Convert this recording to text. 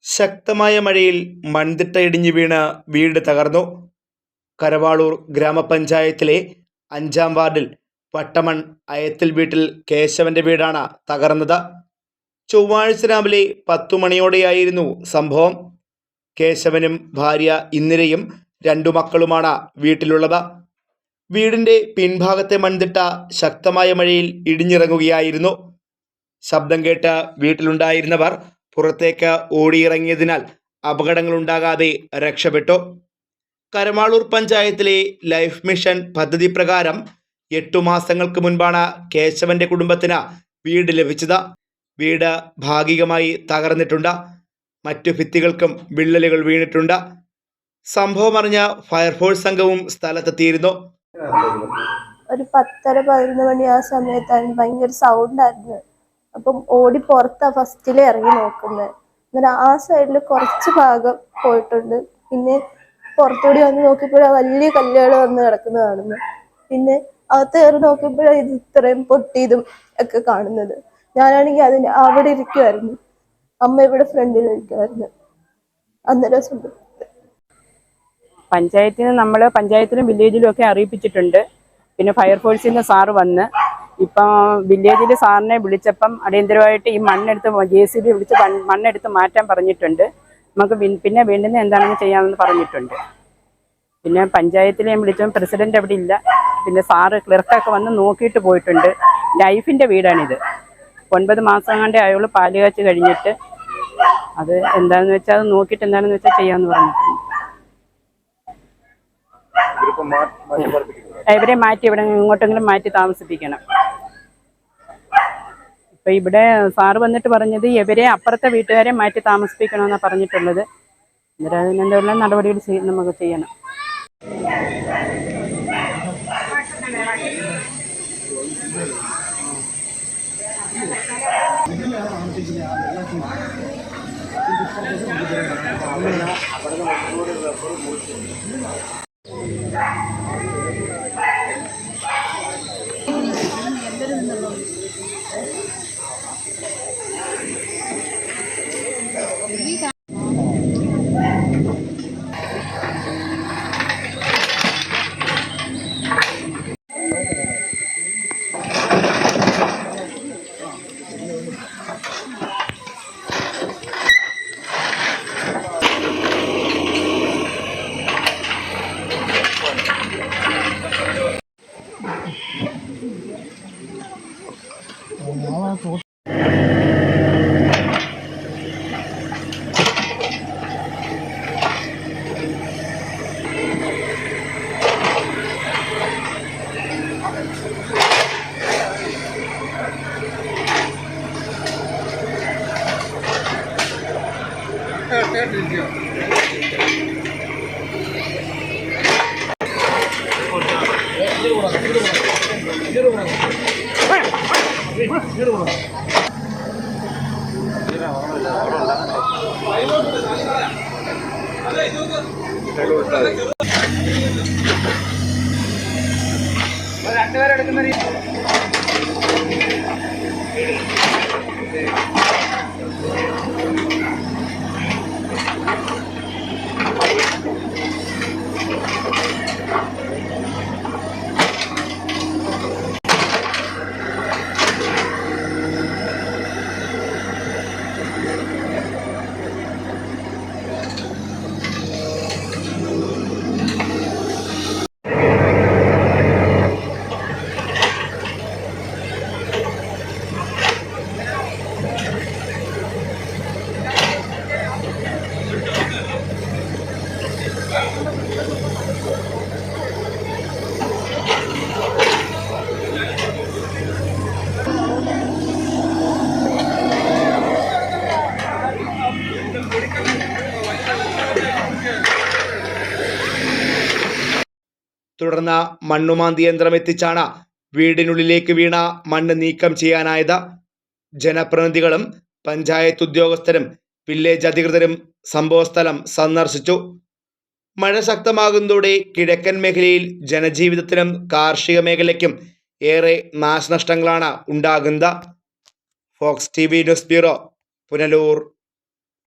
ശക്തമായ മഴയിൽ മൺതിട്ട ഇടിഞ്ഞു വീണ് വീട് തകർന്നു. കരവാളൂർ ഗ്രാമപഞ്ചായത്തിലെ 5-ാം വാർഡിൽ വട്ടമൺ അയത്തിൽ വീട്ടിൽ കേശവന്റെ വീടാണ് തകർന്നത്. ചൊവ്വാഴ്ച രാവിലെ 10 മണിയോടെയായിരുന്നു സംഭവം. കേശവനും ഭാര്യ ഇന്ദിരയും 2 മക്കളുമാണ് വീട്ടിലുള്ളത്. വീടിന്റെ പിൻഭാഗത്തെ മൺതിട്ട ശക്തമായ മഴയിൽ ഇടിഞ്ഞിറങ്ങുകയായിരുന്നു. ശബ്ദം കേട്ട് വീട്ടിലുണ്ടായിരുന്നവർ പുറത്തേക്ക് ഓടിയിറങ്ങിയതിനാൽ അപകടങ്ങളുണ്ടാകാതെ രക്ഷപ്പെട്ടു. കരമാളൂർ പഞ്ചായത്തിലെ ലൈഫ് മിഷൻ പദ്ധതി പ്രകാരം 8 മാസങ്ങൾക്ക് മുൻപാണ് കേശവന്റെ കുടുംബത്തിന് വീട് ലഭിച്ചത്. വീട് ഭാഗികമായി തകർന്നിട്ടുണ്ട്. മറ്റു ഭിത്തികൾക്കും വിള്ളലുകൾ വീണിട്ടുണ്ട്. സംഭവം അറിഞ്ഞ ഫയർഫോഴ്സ് സംഘവും സ്ഥലത്തെത്തിയിരുന്നു. ഒരു 10:30-11 മണി ആ സമയത്തായിരുന്നു ഭയങ്കര സൗണ്ടായിരുന്നു. അപ്പം ഓടി പുറത്താ ഫസ്റ്റില് ഇറങ്ങി നോക്കുന്നത്. അങ്ങനെ ആ സൈഡിൽ കുറച്ച് ഭാഗം പോയിട്ടുണ്ട്. പിന്നെ പുറത്തോടി വന്ന് നോക്കിയപ്പോഴാണ് വലിയ കല്ലുകൾ വന്ന് കിടക്കുന്നത് കാണുന്നത്. പിന്നെ അകത്ത് കയറി നോക്കിയപ്പോഴാണ് ഇത് ഇത്രയും പൊട്ടിയതും ഒക്കെ കാണുന്നത്. ഞാനാണെങ്കിൽ അവിടെ ഇരിക്കുമായിരുന്നു. അമ്മ ഇവിടെ ഫ്രണ്ടിൽ ഇരിക്കുമായിരുന്നു. അന്നേരം പഞ്ചായത്തിലും വില്ലേജിലും ഒക്കെ അറിയിപ്പിച്ചിട്ടുണ്ട്. പിന്നെ ഫയർഫോഴ്സിൽ നിന്ന് സാറ് വന്ന് ഇപ്പം വില്ലേജിൽ സാറിനെ വിളിച്ചപ്പം അടിയന്തരമായിട്ട് ഈ മണ്ണെടുത്ത് JCB വിളിച്ച് മണ്ണെടുത്ത് മാറ്റാൻ പറഞ്ഞിട്ടുണ്ട്. നമുക്ക് പിന്നെ വേണ്ടുന്ന എന്താണെന്ന് ചെയ്യാമെന്ന് പറഞ്ഞിട്ടുണ്ട്. പിന്നെ പഞ്ചായത്തിൽ ഞാൻ വിളിച്ചപ്പോൾ പ്രസിഡന്റ് അവിടെ ഇല്ല. പിന്നെ സാറ് ക്ലർക്കൊക്കെ വന്ന് നോക്കിയിട്ട് പോയിട്ടുണ്ട്. ലൈഫിൻ്റെ വീടാണിത്. 9 മാസം കണ്ടേ ആയുള്ളൂ പാല് കാച്ച് കഴിഞ്ഞിട്ട്. അത് എന്താണെന്ന് വെച്ചാൽ അത് നോക്കിയിട്ട് എന്താണെന്ന് വെച്ചാൽ ചെയ്യാമെന്ന് പറഞ്ഞിട്ടുണ്ട്. ഇവരെ മാറ്റി ഇവിടെ ഇങ്ങോട്ടെങ്കിലും മാറ്റി താമസിപ്പിക്കണം. ഇപ്പം ഇവിടെ സാറ് വന്നിട്ട് പറഞ്ഞത് ഇവരെ അപ്പുറത്തെ വീട്ടുകാരെ മാറ്റി താമസിപ്പിക്കണമെന്നാണ് പറഞ്ഞിട്ടുള്ളത്. അന്നേരം അതിനെന്തെല്ലാം നടപടികൾ നമുക്ക് ചെയ്യണം. തുടർന്ന് മണ്ണുമാന്തി യന്ത്രം എത്തിച്ചാണ് വീടിനുള്ളിലേക്ക് വീണ മണ്ണ് നീക്കം ചെയ്യാനായത്. ജനപ്രതിനിധികളും പഞ്ചായത്ത് ഉദ്യോഗസ്ഥരും വില്ലേജ് അധികൃതരും സംഭവസ്ഥലം സന്ദർശിച്ചു. മഴ ശക്തമാകുന്നതോടെ കിഴക്കൻ മേഖലയിൽ ജനജീവിതത്തിനും കാർഷിക മേഖലയ്ക്കും ഏറെ നാശനഷ്ടങ്ങളാണ് ഉണ്ടാകുന്നത്. Fox TV news bureau, Punalur.